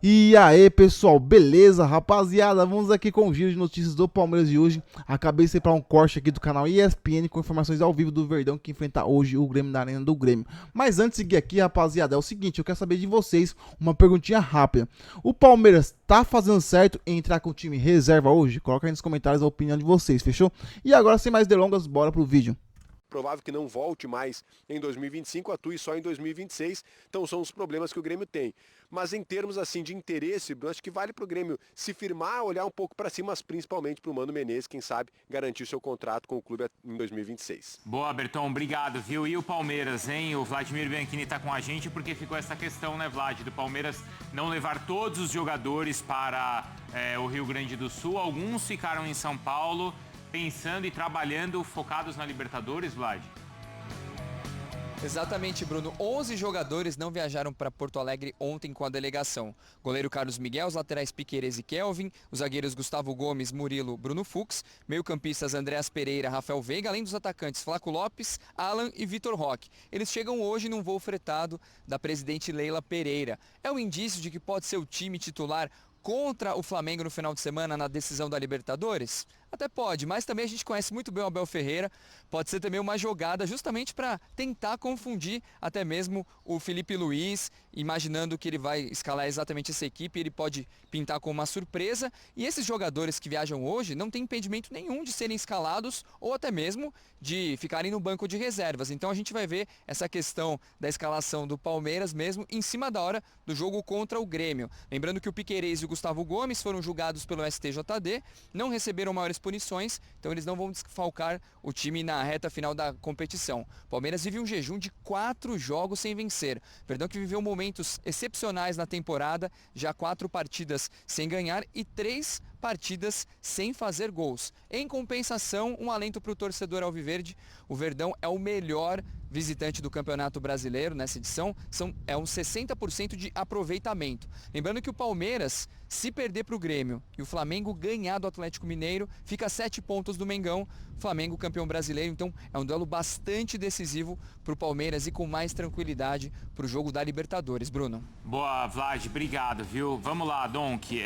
E aí, pessoal, beleza? Rapaziada, vamos aqui com o giro de notícias do Palmeiras de hoje. Acabei de separar um corte aqui do canal ESPN com informações ao vivo do Verdão que enfrenta hoje o Grêmio na Arena do Grêmio. Mas antes de seguir aqui, rapaziada, é o seguinte, eu quero saber de vocês uma perguntinha rápida. O Palmeiras tá fazendo certo em entrar com o time reserva hoje? Coloca aí nos comentários a opinião de vocês, fechou? E agora, sem mais delongas, bora pro vídeo. Provável que não volte mais em 2025, atue só em 2026, então são os problemas que o Grêmio tem. Mas em termos assim de interesse, eu acho que vale para o Grêmio se firmar, olhar um pouco para cima, mas principalmente para o Mano Menezes, quem sabe garantir seu contrato com o clube em 2026. Boa, Berton, obrigado, viu? E o Palmeiras, hein? O Vladimir Bianchini tá com a gente porque ficou essa questão, né, Vlad, do Palmeiras não levar todos os jogadores para o Rio Grande do Sul. Alguns ficaram em São Paulo, pensando e trabalhando focados na Libertadores, Vlad? Exatamente, Bruno. 11 jogadores não viajaram para Porto Alegre ontem com a delegação. Goleiro Carlos Miguel, os laterais Piquerez e Kelvin, os zagueiros Gustavo Gomes, Murilo, Bruno Fux, meio-campistas Andréas Pereira, Rafael Veiga, além dos atacantes Flaco Lopes, Alan e Vitor Roque. Eles chegam hoje num voo fretado da presidente Leila Pereira. É um indício de que pode ser o time titular contra o Flamengo no final de semana na decisão da Libertadores? Até pode, mas também a gente conhece muito bem o Abel Ferreira. Pode ser também uma jogada justamente para tentar confundir até mesmo o Felipe Luiz, imaginando que ele vai escalar exatamente essa equipe, ele pode pintar com uma surpresa. E esses jogadores que viajam hoje não têm impedimento nenhum de serem escalados ou até mesmo de ficarem no banco de reservas. Então a gente vai ver essa questão da escalação do Palmeiras mesmo em cima da hora do jogo contra o Grêmio. Lembrando que o Piquerez e o Gustavo Gomes foram julgados pelo STJD, não receberam maiores punições, então eles não vão desfalcar o time na reta final da competição. O Palmeiras vive um jejum de 4 jogos sem vencer. Verdão que viveu momentos excepcionais na temporada, já 4 partidas sem ganhar e 3 partidas sem fazer gols. Em compensação, um alento para o torcedor alviverde. O Verdão é o melhor visitante do Campeonato Brasileiro nessa edição, é um 60% de aproveitamento. Lembrando que o Palmeiras, se perder para o Grêmio e o Flamengo ganhar do Atlético Mineiro, fica a 7 pontos do Mengão, Flamengo campeão brasileiro, então é um duelo bastante decisivo para o Palmeiras e com mais tranquilidade para o jogo da Libertadores. Bruno. Boa, Vlad, obrigado, viu? Vamos lá, Donk,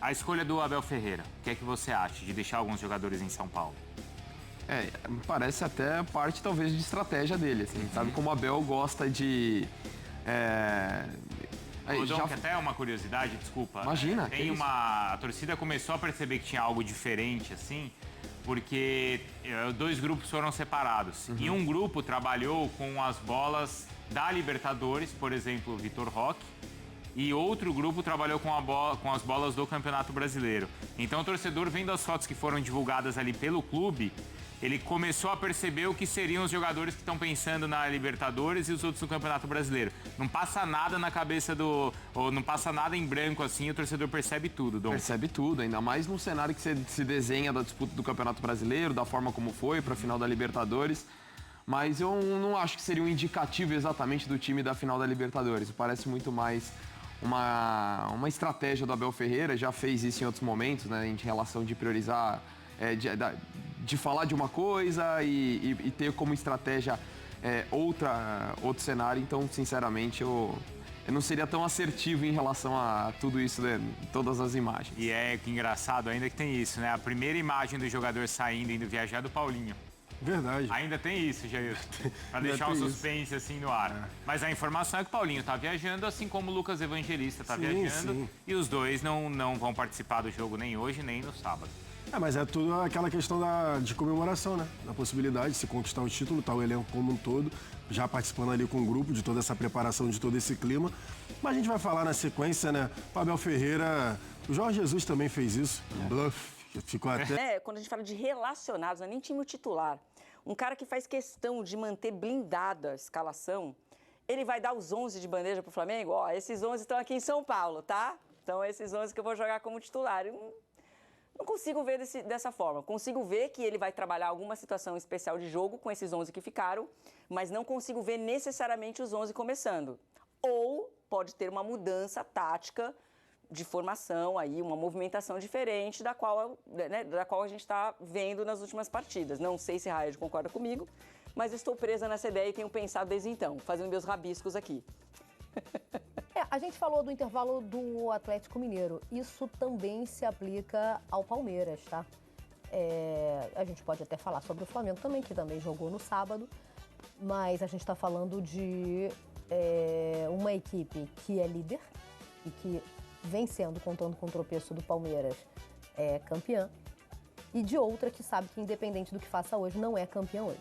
a escolha do Abel Ferreira, o que é que você acha de deixar alguns jogadores em São Paulo? Parece até parte, talvez, de estratégia dele, assim, sabe como o Abel gosta de... Donk, até uma curiosidade, desculpa. Imagina. A torcida começou a perceber que tinha algo diferente, assim, porque 2 grupos foram separados. E um grupo trabalhou com as bolas da Libertadores, por exemplo, o Vitor Roque, e outro grupo trabalhou com as bolas do Campeonato Brasileiro. Então o torcedor, vendo as fotos que foram divulgadas ali pelo clube, ele começou a perceber o que seriam os jogadores que estão pensando na Libertadores e os outros no Campeonato Brasileiro. Não passa nada na cabeça ou não passa nada em branco assim, o torcedor percebe tudo, Dom. Percebe tudo, ainda mais no cenário que você se desenha da disputa do Campeonato Brasileiro, da forma como foi para a final da Libertadores. Mas eu não acho que seria um indicativo exatamente do time da final da Libertadores. Parece muito mais uma estratégia do Abel Ferreira, já fez isso em outros momentos, né, em relação de priorizar, de falar de uma coisa e ter como estratégia outro cenário. Então, sinceramente, eu não seria tão assertivo em relação a tudo isso, né, todas as imagens. E que engraçado ainda que tem isso, né? A primeira imagem do jogador saindo, indo viajar é do Paulinho. Verdade. Ainda tem isso, Jair, para deixar um suspense assim no ar. Mas a informação é que o Paulinho tá viajando, assim como o Lucas Evangelista tá viajando. Sim. E os dois não vão participar do jogo nem hoje, nem no sábado. Mas é tudo aquela questão de comemoração, né? Da possibilidade de se conquistar o título, tá o elenco como um todo, já participando ali com o grupo, de toda essa preparação, de todo esse clima. Mas a gente vai falar na sequência, né? O Abel Ferreira, o Jorge Jesus também fez isso, bluff. Ficou até... Quando a gente fala de relacionados, não é nem time titular. Um cara que faz questão de manter blindada a escalação, ele vai dar os 11 de bandeja pro Flamengo? Ó, esses 11 estão aqui em São Paulo, tá? Então, esses 11 que eu vou jogar como titular. Eu não consigo ver dessa forma. Consigo ver que ele vai trabalhar alguma situação especial de jogo com esses 11 que ficaram, mas não consigo ver necessariamente os 11 começando. Ou pode ter uma mudança tática de formação, aí, uma movimentação diferente da qual a gente está vendo nas últimas partidas. Não sei se Raed concorda comigo, mas estou presa nessa ideia e tenho pensado desde então, fazendo meus rabiscos aqui. A gente falou do intervalo do Atlético Mineiro. Isso também se aplica ao Palmeiras, tá? A gente pode até falar sobre o Flamengo também, que também jogou no sábado. Mas a gente está falando de uma equipe que é líder e que vem sendo, contando com o tropeço do Palmeiras, campeã. E de outra que sabe que, independente do que faça hoje, não é campeã hoje,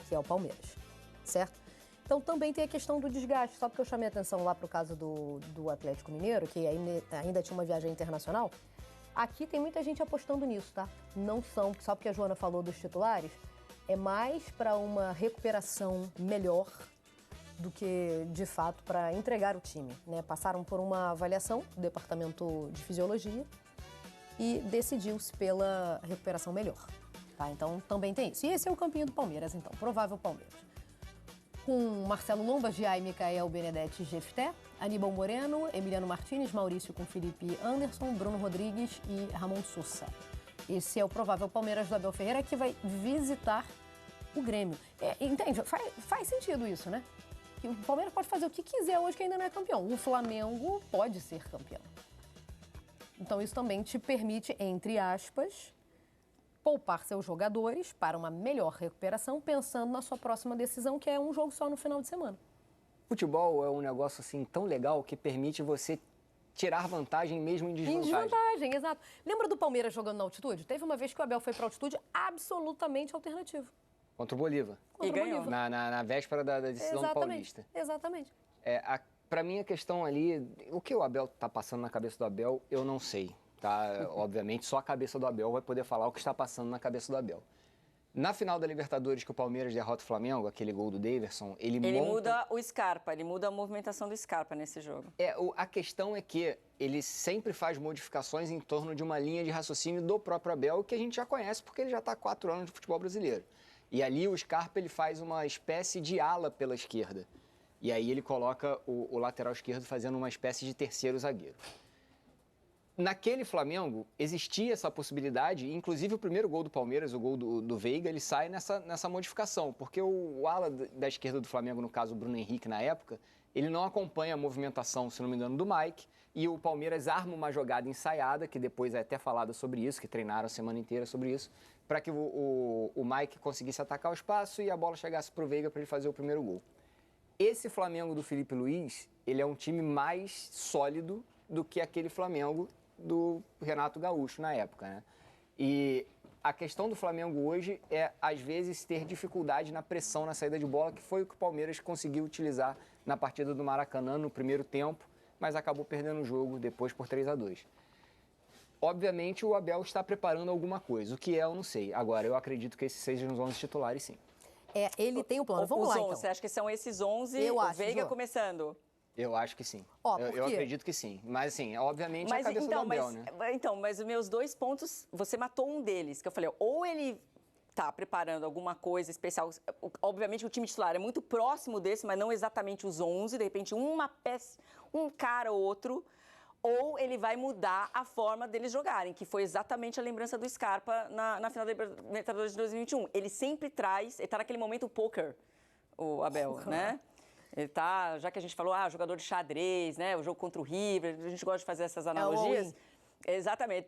que é o Palmeiras, certo? Então também tem a questão do desgaste. Só porque eu chamei a atenção lá para o caso do Atlético Mineiro, que ainda tinha uma viagem internacional, aqui tem muita gente apostando nisso, tá? Não são, só porque a Joana falou dos titulares, é mais para uma recuperação melhor do que, de fato, para entregar o time, né? Passaram por uma avaliação do Departamento de Fisiologia e decidiu-se pela recuperação melhor, tá? Então também tem isso. E esse é o campinho do Palmeiras, então, provável Palmeiras. Com Marcelo Lomba, Jair Micael, Benedetti, Jefté, Aníbal Moreno, Emiliano Martínez, Maurício com Felipe Anderson, Bruno Rodrigues e Ramon Sousa. Esse é o provável Palmeiras do Abel Ferreira, que vai visitar o Grêmio. Entende? Faz sentido isso, né? Que o Palmeiras pode fazer o que quiser hoje, que ainda não é campeão. O Flamengo pode ser campeão. Então isso também te permite, entre aspas, poupar seus jogadores para uma melhor recuperação, pensando na sua próxima decisão, que é um jogo só no final de semana. Futebol é um negócio assim tão legal que permite você tirar vantagem mesmo em desvantagem. Em desvantagem, exato. Lembra do Palmeiras jogando na altitude? Teve uma vez que o Abel foi para altitude absolutamente alternativo. Contra o Bolívar. E ganhou. Na véspera da decisão do Paulista. Exatamente. Para mim, a questão ali, o que o Abel está passando na cabeça do Abel, eu não sei. Tá? Obviamente, só a cabeça do Abel vai poder falar o que está passando na cabeça do Abel. Na final da Libertadores, que o Palmeiras derrota o Flamengo, aquele gol do Daverson, ele muda o Scarpa, ele muda a movimentação do Scarpa nesse jogo. A questão é que ele sempre faz modificações em torno de uma linha de raciocínio do próprio Abel, que a gente já conhece, porque ele já está há 4 anos de futebol brasileiro. E ali o Scarpa ele faz uma espécie de ala pela esquerda. E aí ele coloca o lateral esquerdo fazendo uma espécie de terceiro zagueiro. Naquele Flamengo, existia essa possibilidade, inclusive o primeiro gol do Palmeiras, o gol do Veiga, ele sai nessa modificação, porque o ala da esquerda do Flamengo, no caso o Bruno Henrique na época, ele não acompanha a movimentação, se não me engano, do Mike, e o Palmeiras arma uma jogada ensaiada, que depois é até falada sobre isso, que treinaram a semana inteira sobre isso, para que o Mike conseguisse atacar o espaço e a bola chegasse para o Veiga para ele fazer o primeiro gol. Esse Flamengo do Felipe Luiz, ele é um time mais sólido do que aquele Flamengo do Renato Gaúcho na época, né? E a questão do Flamengo hoje é, às vezes, ter dificuldade na pressão, na saída de bola, que foi o que o Palmeiras conseguiu utilizar na partida do Maracanã no primeiro tempo, mas acabou perdendo o jogo depois por 3-2. Obviamente, o Abel está preparando alguma coisa. O que é, eu não sei. Agora, eu acredito que esses sejam os 11 titulares, sim. Ele tem um plano. Vamos lá, 11, então. Você acha que são esses 11, Eu o acho, Veiga Jô. começando? Eu acho que sim. Por Eu quê? acredito que sim. Mas, assim, obviamente, a cabeça do Abel, né? Mas os meus 2 pontos, você matou um deles, que eu falei, ou ele tá preparando alguma coisa especial, obviamente o time titular é muito próximo desse, mas não exatamente os 11, de repente uma peça, um cara ou outro, ou ele vai mudar a forma deles jogarem, que foi exatamente a lembrança do Scarpa na final da Libertadores de 2021. Ele sempre traz, ele tá naquele momento poker, o Abel, né? Ele tá, já que a gente falou, jogador de xadrez, né? O jogo contra o River, a gente gosta de fazer essas analogias. Exatamente,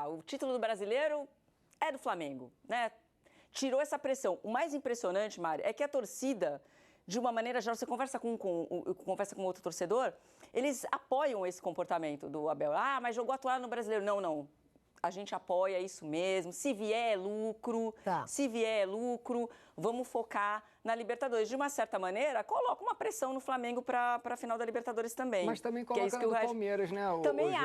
o título do brasileiro é do Flamengo, né? Tirou essa pressão. O mais impressionante, Mário, é que a torcida, de uma maneira geral, você conversa com outro torcedor, eles apoiam esse comportamento do Abel. Mas jogou a toalha no brasileiro. Não. A gente apoia isso mesmo. Se vier é lucro, vamos focar na Libertadores. De uma certa maneira, coloca uma pressão no Flamengo para a final da Libertadores também. Mas também coloca no Palmeiras, né? Também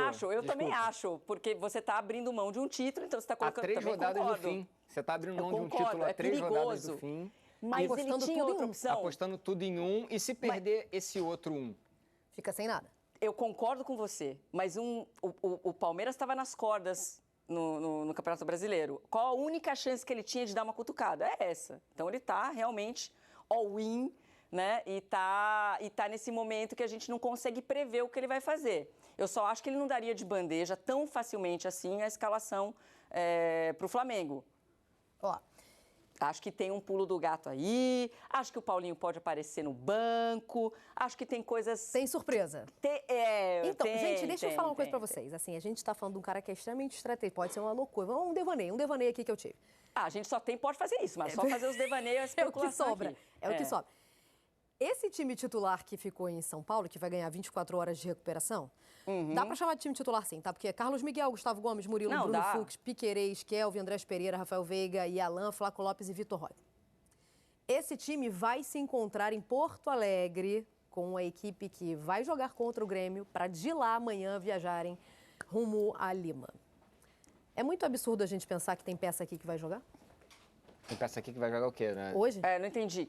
acho, porque você está abrindo mão de um título, então você está colocando... Há 3 rodadas do fim. Você está abrindo mão de um título há 3 rodadas do fim. Mas ele tinha outra opção. Apostando tudo em um, e se perder esse outro um? Fica sem nada. Eu concordo com você, mas o Palmeiras estava nas cordas no Campeonato Brasileiro. Qual a única chance que ele tinha de dar uma cutucada? É essa. Então ele está realmente all-in, né? E tá nesse momento que a gente não consegue prever o que ele vai fazer. Eu só acho que ele não daria de bandeja tão facilmente assim a escalação para o Flamengo. Acho que tem um pulo do gato aí, acho que o Paulinho pode aparecer no banco, acho que tem coisas... Tem surpresa. Então, gente, deixa eu falar uma coisa pra vocês. Assim, a gente tá falando de um cara que é extremamente estratégico, pode ser uma loucura. Um devaneio aqui que eu tive. A gente pode fazer isso, mas só fazer os devaneios e a especulação sobra. aqui. É o que sobra. Esse time titular que ficou em São Paulo, que vai ganhar 24 horas de recuperação, dá pra chamar de time titular sim, tá? Porque é Carlos Miguel, Gustavo Gomes, Murilo, Bruno Fux, Piquerez, Kelvin, Andrés Pereira, Rafael Veiga, Ialan, Flaco Lopes e Vitor Roque. Esse time vai se encontrar em Porto Alegre com a equipe que vai jogar contra o Grêmio para de lá amanhã viajarem rumo a Lima. É muito absurdo a gente pensar que tem peça aqui que vai jogar? Tem peça aqui que vai jogar o quê, né? Hoje? Não entendi.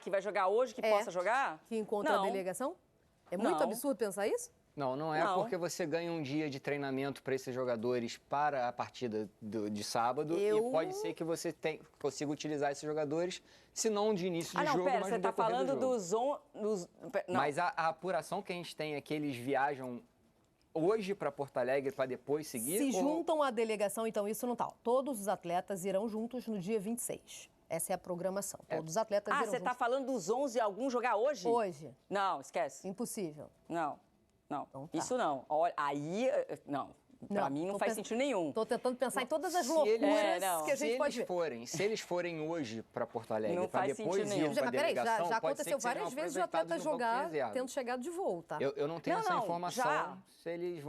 Que vai jogar hoje, que possa jogar? Que encontra a delegação? É muito absurdo pensar isso? Não é porque você ganha um dia de treinamento para esses jogadores para a partida de sábado e pode ser que você consiga utilizar esses jogadores, se não de início de jogo, mas você no tá decorrer falando do jogo. Mas a apuração que a gente tem é que eles viajam hoje para Porto Alegre para depois seguir? Se juntam à delegação, então isso não tá. Todos os atletas irão juntos no dia 26. Essa é a programação. Todos os atletas irão juntos. Você tá falando dos 11 e algum jogar hoje? Hoje. Não, esquece. Impossível. Não. Então tá. Isso não. Olha, aí, não. Pra mim não faz sentido nenhum. Tô tentando pensar em todas as loucuras que a gente pode ver. Se eles forem hoje para Porto Alegre, Não para faz depois sentido nenhum. ir para a delegação, já pode ser aconteceu que várias sejam vezes de o atleta aproveitados no banco jogar reserva. tendo chegado de voo, tá? Eu não tenho essa informação já. se eles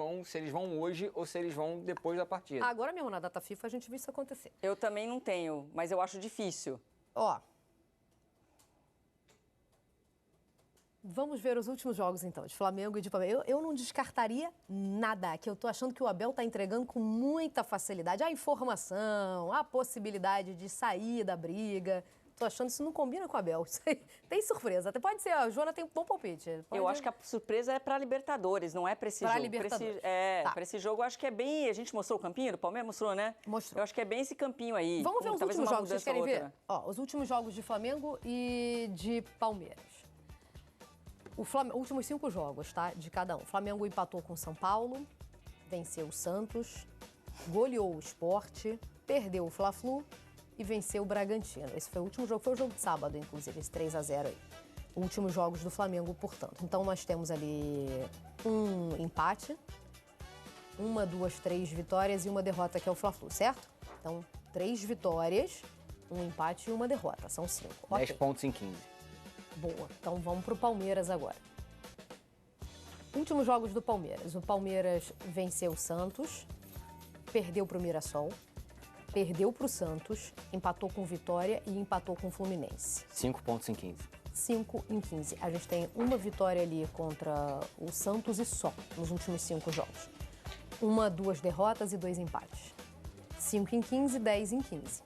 vão hoje ou se eles vão depois da partida. Agora mesmo, na data FIFA, a gente viu isso acontecer. Eu também não tenho, mas eu acho difícil. Vamos ver os últimos jogos, então, de Flamengo e de Palmeiras. Eu não descartaria nada, que eu tô achando que o Abel tá entregando com muita facilidade. A informação, a possibilidade de sair da briga. Tô achando que isso não combina com o Abel. Tem surpresa. Até pode ser, a Joana tem um bom palpite. Eu acho que a surpresa é pra Libertadores, não é pra esse jogo. Libertadores. Pra esse jogo, eu acho que é bem... A gente mostrou o campinho do Palmeiras? Mostrou, né? Mostrou. Eu acho que é bem esse campinho aí. Vamos ver os últimos jogos, vocês querem ver? Os últimos jogos de Flamengo e de Palmeiras. Últimos 5 jogos, tá? De cada um. O Flamengo empatou com o São Paulo, venceu o Santos, goleou o Sport, perdeu o Fla-Flu e venceu o Bragantino. Esse foi o último jogo, foi o jogo de sábado, inclusive, esse 3-0 aí. Últimos jogos do Flamengo, portanto. Então, nós temos ali um empate, 1, 2, 3 vitórias e uma derrota, que é o Fla-Flu, certo? Então, 3 vitórias, um empate e uma derrota. São 5. 10 pontos em 15. Boa. Então vamos para o Palmeiras agora. Últimos jogos do Palmeiras. O Palmeiras venceu o Santos, perdeu para o Mirassol, perdeu para o Santos, empatou com o Vitória e empatou com o Fluminense. 5 pontos em 15. 5 em 15. A gente tem uma vitória ali contra o Santos e só nos últimos 5 jogos. 1, 2 derrotas e 2 empates. 5 em 15, 10 em 15.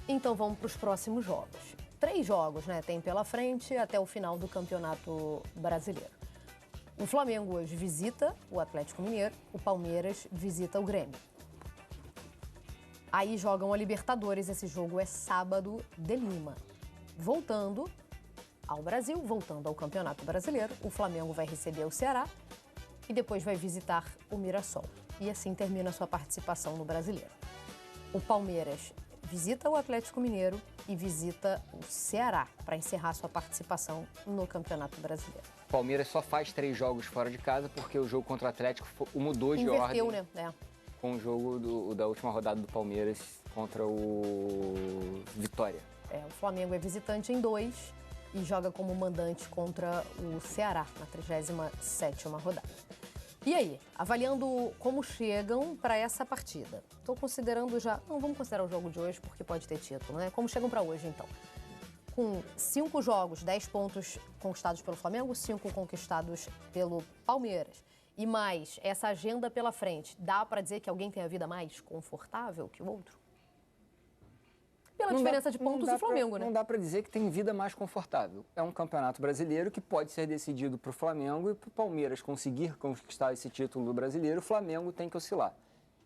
Então vamos para os próximos jogos. 3 jogos, né, tem pela frente até o final do Campeonato Brasileiro. O Flamengo hoje visita o Atlético Mineiro, o Palmeiras visita o Grêmio. Aí jogam a Libertadores, esse jogo é sábado de Lima. Voltando ao Brasil, voltando ao Campeonato Brasileiro, o Flamengo vai receber o Ceará e depois vai visitar o Mirassol. E assim termina a sua participação no Brasileiro. O Palmeiras visita o Atlético Mineiro e visita o Ceará para encerrar sua participação no Campeonato Brasileiro. O Palmeiras só faz 3 jogos fora de casa porque o jogo contra o Atlético mudou de ordem. Inverteu, né? Com o jogo da última rodada do Palmeiras contra o Vitória. O Flamengo é visitante em 2 e joga como mandante contra o Ceará na 37ª rodada. E aí, avaliando como chegam para essa partida? Estou considerando já... Não, vamos considerar o jogo de hoje porque pode ter título, né? Como chegam para hoje, então? Com 5 jogos, 10 pontos conquistados pelo Flamengo, 5 conquistados pelo Palmeiras. E mais essa agenda pela frente, dá para dizer que alguém tem a vida mais confortável que o outro? Pela diferença de pontos do Flamengo, né? Não dá para dizer que tem vida mais confortável. É um campeonato brasileiro que pode ser decidido para o Flamengo e para o Palmeiras conseguir conquistar esse título do brasileiro, o Flamengo tem que oscilar.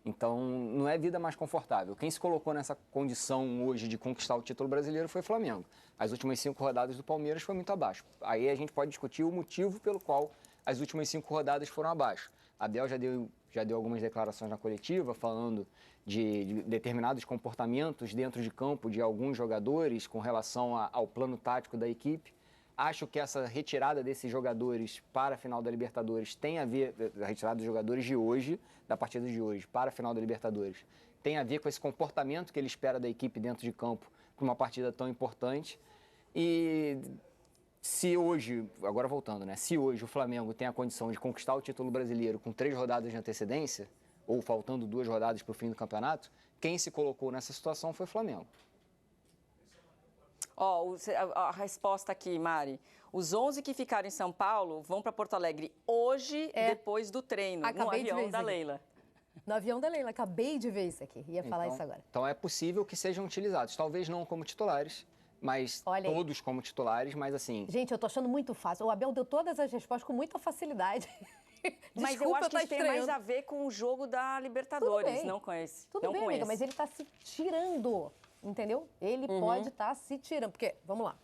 Então, não é vida mais confortável. Quem se colocou nessa condição hoje de conquistar o título brasileiro foi o Flamengo. As últimas 5 rodadas do Palmeiras foi muito abaixo. Aí a gente pode discutir o motivo pelo qual as últimas 5 rodadas foram abaixo. Abel já deu já deu algumas declarações na coletiva falando de determinados comportamentos dentro de campo de alguns jogadores com relação ao plano tático da equipe. Acho que essa retirada desses jogadores para a final da Libertadores tem a ver, a retirada dos jogadores de hoje, da partida de hoje, para a final da Libertadores, tem a ver com esse comportamento que ele espera da equipe dentro de campo para uma partida tão importante. E se hoje, agora voltando, né? Se hoje o Flamengo tem a condição de conquistar o título brasileiro com 3 rodadas de antecedência, ou faltando 2 rodadas para o fim do campeonato, quem se colocou nessa situação foi o Flamengo. Ó, a resposta aqui, Mari. Os 11 que ficaram em São Paulo vão para Porto Alegre hoje, depois do treino, no avião da Leila. No avião da Leila, acabei de ver isso aqui. Ia falar isso agora. Então é possível que sejam utilizados, talvez não como titulares, mas todos como titulares, mas assim... Gente, eu tô achando muito fácil. O Abel deu todas as respostas com muita facilidade. Mas eu acho que isso tem mais a ver com o jogo da Libertadores, não com esse. Tudo bem, amiga, mas ele tá se tirando, entendeu? Ele pode estar se tirando, porque, vamos lá,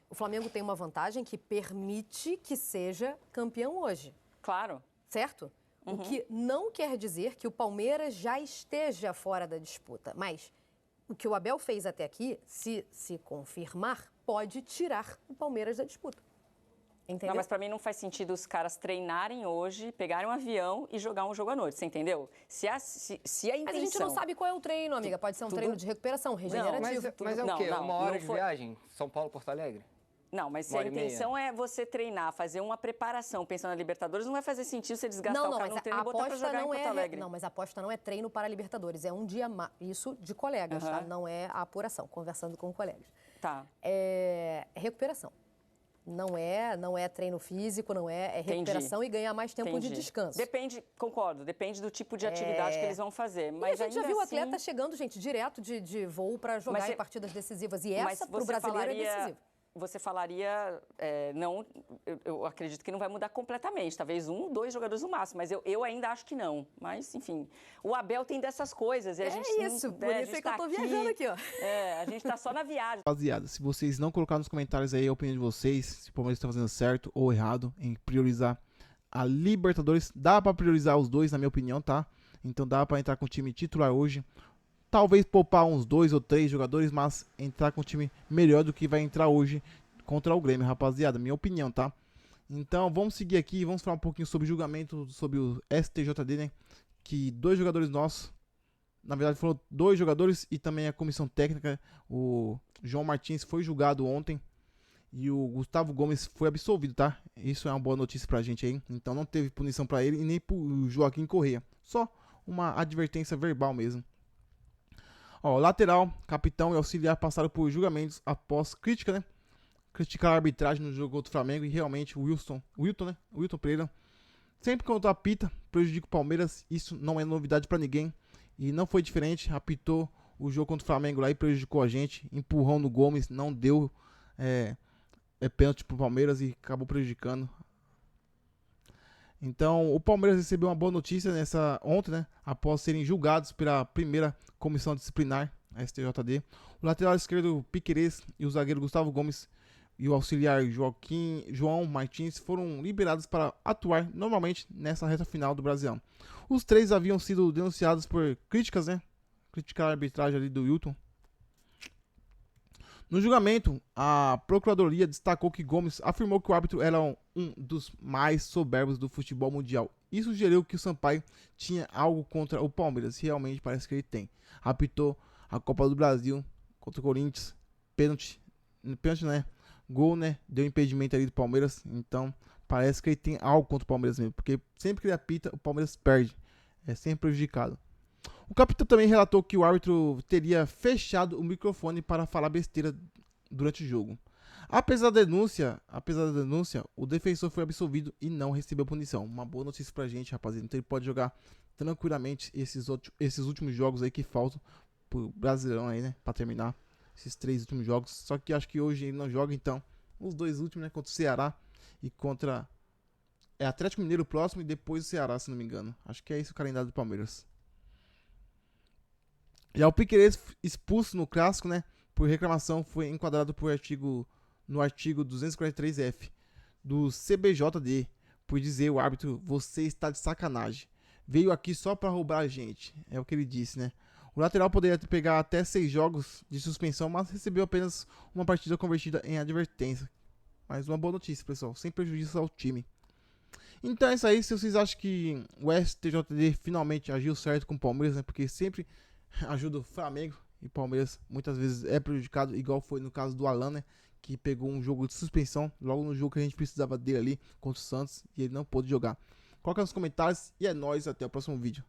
o Flamengo tem uma vantagem que permite que seja campeão hoje. Claro. Certo? O que não quer dizer que o Palmeiras já esteja fora da disputa, mas o que o Abel fez até aqui, se confirmar, pode tirar o Palmeiras da disputa. Entendeu? Não, mas pra mim não faz sentido os caras treinarem hoje, pegarem um avião e jogar um jogo à noite, você entendeu? Se a intenção... Mas a gente não sabe qual é o treino, amiga. Pode ser um treino de recuperação, regenerativo. Mas é o quê? Uma hora de viagem? São Paulo, Porto Alegre? Não, mas se a intenção é você treinar, fazer uma preparação pensando na Libertadores, não vai fazer sentido você desgastar o cara no treino e botar pra jogar em Porto Alegre. Não, mas a aposta não é treino para a Libertadores, é um dia isso de colegas, tá? Não é a apuração, conversando com colegas. Tá. É recuperação. Não é treino físico, é recuperação e ganhar mais tempo de descanso. Depende, concordo, depende do tipo de atividade que eles vão fazer. Mas e a gente já viu atleta chegando, gente, direto de voo para jogar em partidas decisivas. E essa, para o brasileiro, é decisiva. Você falaria, eu acredito que não vai mudar completamente, talvez 1, 2 jogadores no máximo, mas eu ainda acho que não. Mas, enfim, o Abel tem dessas coisas. E a gente isso, por isso é que eu tô viajando aqui, ó. A gente tá só na viagem. Rapaziada, se vocês não colocaram nos comentários aí a opinião de vocês, se o Palmeiras está fazendo certo ou errado em priorizar a Libertadores, dá pra priorizar os dois, na minha opinião, tá? Então dá pra entrar com o time titular hoje. Talvez poupar uns 2 ou 3 jogadores, mas entrar com um time melhor do que vai entrar hoje contra o Grêmio, rapaziada. Minha opinião, tá? Então, vamos seguir aqui, vamos falar um pouquinho sobre o julgamento, sobre o STJD, né? Que 2 jogadores nossos, na verdade foram 2 jogadores e também a comissão técnica, o João Martins foi julgado ontem e o Gustavo Gomes foi absolvido, tá? Isso é uma boa notícia pra gente aí. Então não teve punição pra ele e nem pro Joaquim Corrêa. Só uma advertência verbal mesmo. Ó, lateral, capitão e auxiliar passaram por julgamentos após crítica, né? Criticar a arbitragem no jogo contra o Flamengo e realmente o Wilton Pereira, sempre quando apita, prejudica o Palmeiras. Isso não é novidade pra ninguém e não foi diferente. Apitou o jogo contra o Flamengo lá e prejudicou a gente. Empurrão no Gomes, não deu pênalti pro Palmeiras e acabou prejudicando. Então, o Palmeiras recebeu uma boa notícia ontem, né? Após serem julgados pela primeira comissão disciplinar, a STJD. O lateral esquerdo Piquerez e o zagueiro Gustavo Gomes e o auxiliar João Martins foram liberados para atuar normalmente nessa reta final do Brasileirão. Os 3 haviam sido denunciados por críticas, né? Criticar a arbitragem ali do Wilton. No julgamento, a Procuradoria destacou que Gomes afirmou que o árbitro era um dos mais soberbos do futebol mundial e sugeriu que o Sampaio tinha algo contra o Palmeiras. Realmente parece que ele tem. Apitou a Copa do Brasil contra o Corinthians, pênalti, né? Gol, né? Deu impedimento ali do Palmeiras. Então parece que ele tem algo contra o Palmeiras mesmo, porque sempre que ele apita, o Palmeiras perde. É sempre prejudicado. O capitão também relatou que o árbitro teria fechado o microfone para falar besteira durante o jogo. Apesar da denúncia, o defensor foi absolvido e não recebeu punição. Uma boa notícia pra gente, rapaziada. Então ele pode jogar tranquilamente esses últimos jogos aí que faltam pro Brasileirão aí, né? Pra terminar esses 3 últimos jogos. Só que acho que hoje ele não joga, então os 2 últimos, né? Contra o Ceará e contra Atlético Mineiro próximo e depois o Ceará, se não me engano. Acho que é esse o calendário do Palmeiras. Já o Piquerez, expulso no clássico, né, por reclamação, foi enquadrado no artigo 243F do CBJD, por dizer o árbitro: você está de sacanagem. veio aqui só pra roubar a gente. É o que ele disse, né? O lateral poderia pegar até 6 jogos de suspensão, mas recebeu apenas uma partida convertida em advertência. Mais uma boa notícia, pessoal, sem prejuízo ao time. Então é isso aí. Se vocês acham que o STJD finalmente agiu certo com o Palmeiras, né? Porque sempre ajuda o Flamengo e o Palmeiras muitas vezes é prejudicado, igual foi no caso do Alan, né? Que pegou um jogo de suspensão logo no jogo que a gente precisava dele ali contra o Santos e ele não pôde jogar. Coloca nos comentários e é nóis, até o próximo vídeo.